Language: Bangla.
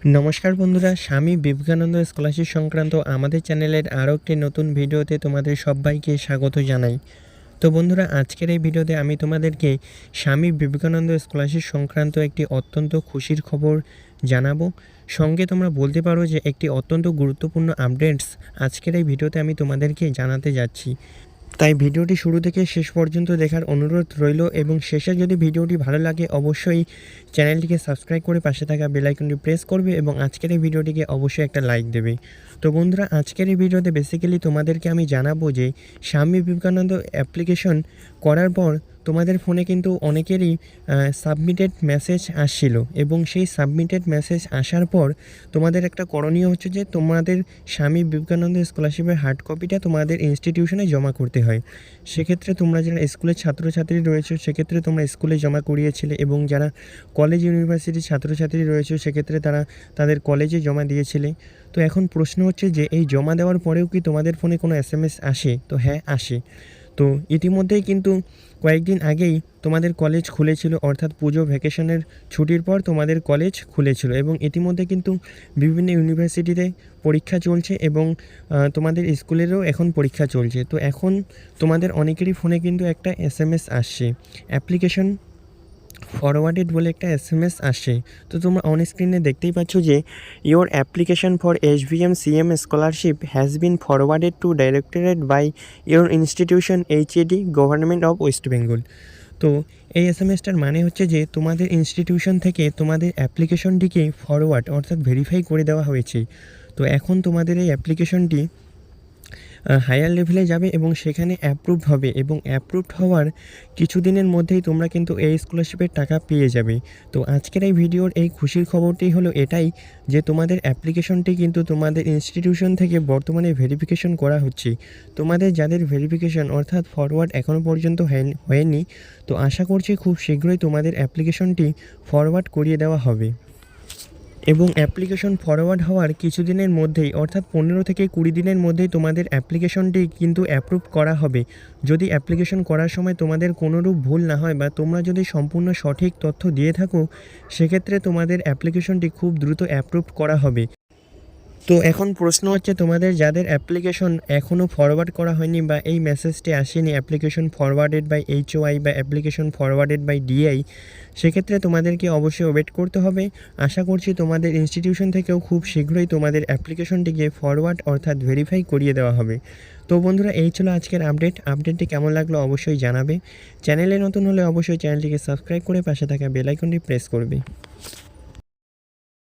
নমস্কার বন্ধুরা, স্বামী বিবেকানন্দ স্কলারশিপ সংক্রান্ত আমাদের চ্যানেলের আরও একটি নতুন ভিডিওতে তোমাদের সবাইকে স্বাগত জানাই। তো বন্ধুরা, আজকের এই ভিডিওতে আমি তোমাদেরকে স্বামী বিবেকানন্দ স্কলারশিপ সংক্রান্ত একটি অত্যন্ত খুশির খবর জানাবো। সঙ্গে তোমরা বলতে পারো যে একটি অত্যন্ত গুরুত্বপূর্ণ আপডেটস আজকের এই ভিডিওতে আমি তোমাদেরকে জানাতে যাচ্ছি। তাই ভিডিওটি শুরু থেকে শেষ পর্যন্ত দেখার অনুরোধ রইল এবং শেষে যদি ভিডিওটি ভালো লাগে অবশ্যই চ্যানেলটিকে সাবস্ক্রাইব করে পাশে থাকা বেল আইকনটি প্রেস করবে এবং আজকের এই ভিডিওটিকে অবশ্যই একটা লাইক দেবে। তো বন্ধুরা, আজকের এই ভিডিওতে বেসিক্যালি তোমাদেরকে আমি জানাবো যে স্বামী বিবেকানন্দ অ্যাপ্লিকেশন করার পর তোমাদের ফোনে কিন্তু অনেকেরই সাবমিটেড মেসেজ আসছিল এবং সেই সাবমিটেড মেসেজ আসার পর তোমাদের একটা করণীয় হচ্ছে যে তোমাদের স্বামী বিবেকানন্দ স্কলারশিপের হার্ড কপিটা তোমাদের ইনস্টিটিউশনে জমা করতে হয়। সেক্ষেত্রে তোমরা যারা স্কুলের ছাত্রছাত্রী রয়েছে সেক্ষেত্রে তোমরা স্কুলে জমা করিয়েছিলে এবং যারা কলেজ ইউনিভার্সিটির ছাত্রছাত্রী রয়েছে সেক্ষেত্রে তারা তাদের কলেজে জমা দিয়েছিলে। তো এখন প্রশ্ন হচ্ছে যে এই জমা দেওয়ার পরেও কি তোমাদের ফোনে কোনো SMS আসে? তো হ্যাঁ, আসে। তো ইতিমধ্যেই কিন্তু কয়েকদিন আগেই তোমাদের কলেজ খুলেছিল, অর্থাৎ পুজো ভ্যাকেশনের ছুটির পর তোমাদের কলেজ খুলেছিল এবং ইতিমধ্যে কিন্তু বিভিন্ন ইউনিভার্সিটিতে পরীক্ষা চলছে এবং তোমাদের স্কুলেরও এখন পরীক্ষা চলছে। তো এখন তোমাদের অনেকেরই ফোনে কিন্তু একটা SMS আসছে, অ্যাপ্লিকেশন ফরওয়ার্ডেড বলে একটা SMS আসে। তো তোমরা অন স্ক্রিনে দেখতেই পাচ্ছ যে your application for SVM CM scholarship has been forwarded to directorate by your institution HAD government of West Bengal. তো এই SMSটার মানে হচ্ছে যে তোমাদের ইনস্টিটিউশন থেকে তোমাদের অ্যাপ্লিকেশনটিকে ফরওয়ার্ড অর্থাৎ ভেরিফাই করে দেওয়া হয়েছে। তো এখন তোমাদের এই অ্যাপ্লিকেশনটি হায়ার লেভেলে যাবে এবং সেখানে অ্যাপ্রুভড হবে এবং অ্যাপ্রুভড হওয়ার কিছুদিনের মধ্যেই তোমরা কিন্তু এই স্কলারশিপের টাকা পেয়ে যাবে। তো আজকের এই ভিডিওর এই খুশির খবরটি হলো এটাই যে তোমাদের অ্যাপ্লিকেশনটি কিন্তু তোমাদের ইনস্টিটিউশন থেকে বর্তমানে ভেরিফিকেশন করা হচ্ছে। তোমাদের যাদের ভেরিফিকেশন অর্থাৎ ফরওয়ার্ড এখনও পর্যন্ত হয়নি, তো আশা করছি খুব শীঘ্রই তোমাদের অ্যাপ্লিকেশনটি ফরওয়ার্ড করিয়ে দেওয়া হবে এবং অ্যাপ্লিকেশন ফরওয়ার্ড হওয়ার কিছুদিনের মধ্যেই অর্থাৎ 15 থেকে 20 দিনের মধ্যেই তোমাদের অ্যাপ্লিকেশনটি কিন্তু অ্যাপ্রুভ করা হবে। যদি অ্যাপ্লিকেশন করার সময় তোমাদের কোনোরূপ ভুল না হয় বা তোমরা যদি সম্পূর্ণ সঠিক তথ্য দিয়ে থাকো সেক্ষেত্রে তোমাদের অ্যাপ্লিকেশনটি খুব দ্রুত অ্যাপ্রুভ করা হবে। তো এখন প্রশ্ন হচ্ছে তোমাদের যাদের অ্যাপ্লিকেশন এখনও ফরওয়ার্ড করা হয়নি বা এই মেসেজটি আসেনি অ্যাপ্লিকেশন ফরওয়ার্ডেড বাই HOI বা অ্যাপ্লিকেশন ফরওয়ার্ডেড বাই DI, সেক্ষেত্রে তোমাদেরকে অবশ্যই ওয়েট করতে হবে। আশা করছি তোমাদের ইনস্টিটিউশন থেকেও খুব শীঘ্রই তোমাদের অ্যাপ্লিকেশনটিকে ফরওয়ার্ড অর্থাৎ ভেরিফাই করিয়ে দেওয়া হবে। তো বন্ধুরা, এই ছিল আজকের আপডেটটি কেমন লাগলো অবশ্যই জানাবে। চ্যানেলে নতুন হলে অবশ্যই চ্যানেলটিকে সাবস্ক্রাইব করে পাশে থাকা বেল আইকনটি প্রেস করবে।